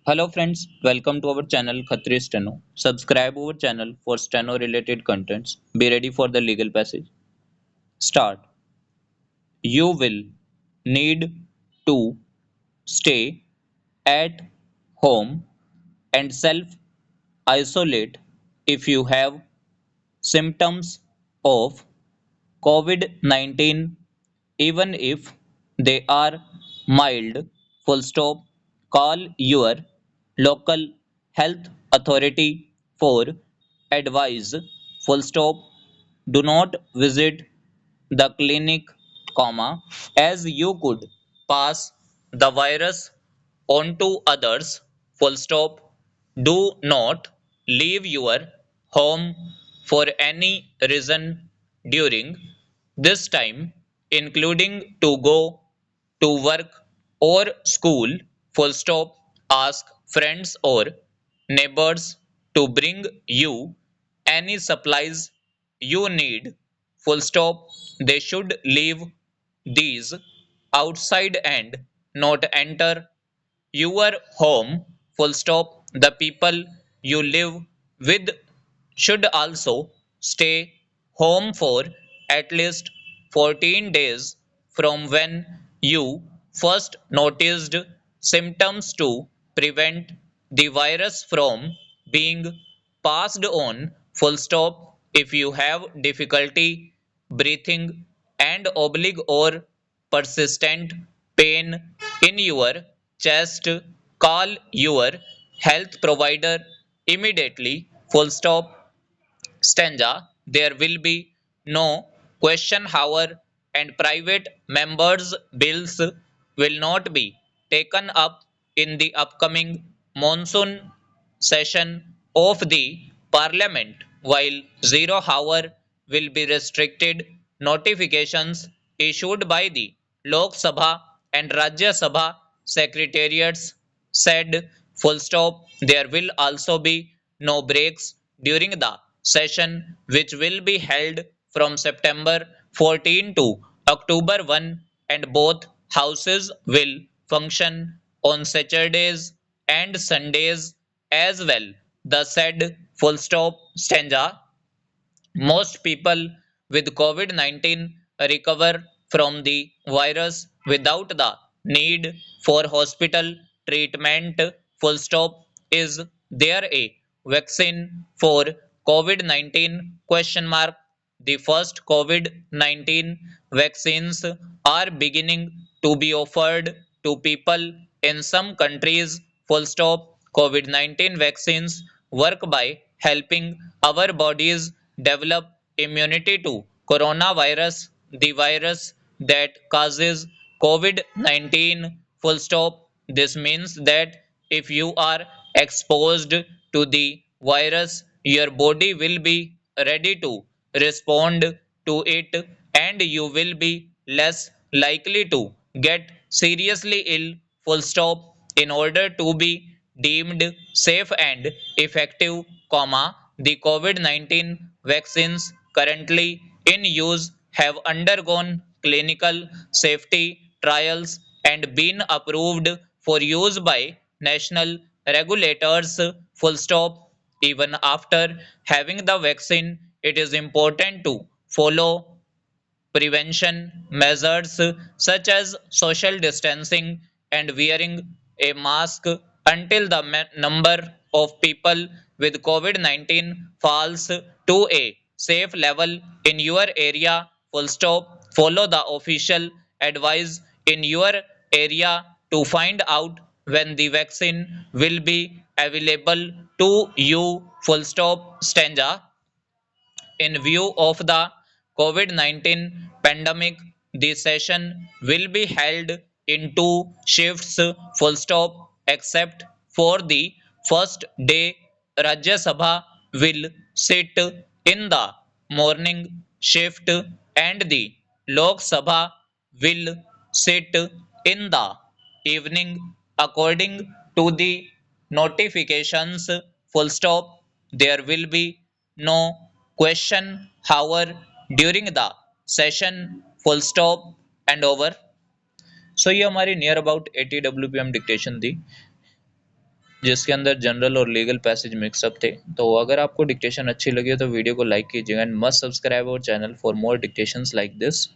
Hello friends, welcome to our channel Khatri Steno. Subscribe our channel for steno related contents. Be ready for the legal passage. Start. You will need to stay at home and self isolate if you have symptoms of COVID-19, even if they are mild. Full stop. Call your local health authority for advice. Full stop. Do not visit the clinic, comma, as you could pass the virus on to others. Full stop. Do not leave your home for any reason during this time, including to go to work or school. Full stop. Ask friends or neighbors to bring you any supplies you need. Full stop. They should leave these outside and not enter your home. Full stop. The people you live with should also stay home for at least 14 days from when you first noticed symptoms to prevent the virus from being passed on. Full stop. If you have difficulty breathing and oblique or persistent pain in your chest, call your health provider immediately. Full stop. Stanza. There will be no question hour and private members' bills will not be taken up in the upcoming monsoon session of the Parliament, while zero hour will be restricted. Notifications issued by the Lok Sabha and Rajya Sabha secretariats said full stop. There will also be no breaks during the session, which will be held from September 14 to October 1, and both houses will function on Saturdays and Sundays as well. The said full stop stanza. Most people with COVID 19 recover from the virus without the need for hospital treatment. Full stop. Is there a vaccine for COVID 19? Question mark. The first COVID 19 vaccines are beginning to be offered to people in some countries. Full stop. COVID 19 vaccines work by helping our bodies develop immunity to coronavirus, the virus that causes COVID 19. Full stop. This means that if you are exposed to the virus, your body will be ready to respond to it and you will be less likely to get seriously ill. Full stop. In order to be deemed safe and effective, comma, the COVID 19 vaccines currently in use have undergone clinical safety trials and been approved for use by national regulators. Full stop. Even after having the vaccine, it is important to follow prevention measures such as social distancing and wearing a mask until the number of people with COVID 19 falls to a safe level in your area. Full stop. Follow the official advice in your area to find out when the vaccine will be available to you. Full stop. Stanza. In view of the COVID 19 pandemic, the session will be held in two shifts, full stop, except for the first day. Rajya Sabha will sit in the morning shift and the Lok Sabha will sit in the evening according to the notifications. Full stop. There will be no question hour during the session. Full stop and over. So ये हमारी near about 80 WPM dictation थी. जिसके अंदर general और legal passage mix up थे। तो अगर आपको डिक्टेशन अच्छी लगी हो तो वीडियो को लाइक कीजिएगा and must subscribe our channel for more dictations like this.